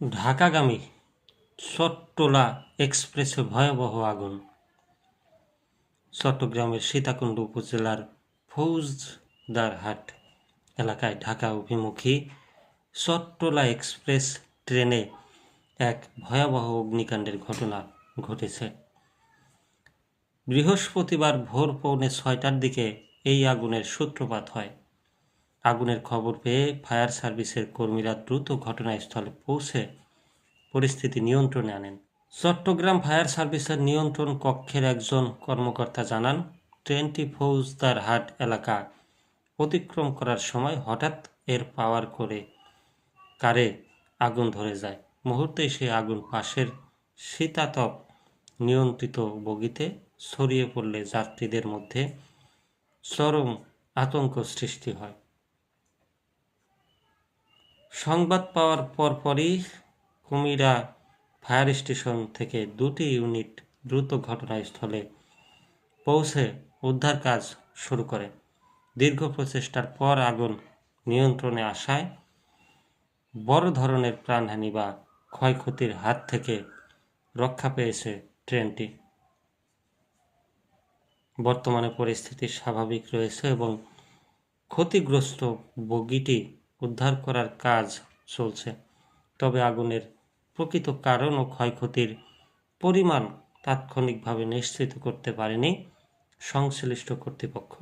ঢাকাগামী চট্টলা এক্সপ্রেসে ভয়াবহ আগুন। চট্টগ্রামের সীতাকুণ্ড উপজেলার ফৌজদারহাট এলাকায় ঢাকা অভিমুখী চট্টলা এক্সপ্রেস ট্রেনে এক ভয়াবহ অগ্নিকাণ্ডের ঘটনা ঘটেছে। বৃহস্পতিবার ভোর 6:45টার দিকে এই আগুনের সূত্রপাত হয়। আগুনের খবর পেয়ে ফায়ার সার্ভিসের কর্মীরা দ্রুত ঘটনাস্থলে পৌঁছে পরিস্থিতি নিয়ন্ত্রণে আনেন। চট্টগ্রাম ফায়ার সার্ভিসের নিয়ন্ত্রণ কক্ষের একজন কর্মকর্তা জানান, ট্রেনটি ফৌজদারহাট এলাকা অতিক্রম করার সময় হঠাৎ এর পাওয়ার কারে আগুন ধরে যায়। মুহূর্তেই সেই আগুন পাশের শীতাতপ নিয়ন্ত্রিত বগিতে ছড়িয়ে পড়লে যাত্রীদের মধ্যে চরম আতঙ্ক সৃষ্টি হয়। সংবাদ পাওয়ার পরপরই কুমিরা ফায়ার স্টেশন থেকে 2টি ইউনিট দ্রুত ঘটনাস্থলে পৌঁছে উদ্ধার কাজ শুরু করে। দীর্ঘ প্রচেষ্টার পর আগুন নিয়ন্ত্রণে আসায় বড় ধরনের প্রাণহানি বা ক্ষয়ক্ষতির হাত থেকে রক্ষা পেয়েছে ট্রেনটি। বর্তমানে পরিস্থিতি স্বাভাবিক রয়েছে এবং ক্ষতিগ্রস্ত বগিটি উদ্ধার করার কাজ চলছে। তবে আগুনের প্রকৃত কারণ ও ক্ষয়ক্ষতির পরিমাণ তাৎক্ষণিকভাবে নিশ্চিত করতে পারেনি সংশ্লিষ্ট কর্তৃপক্ষ।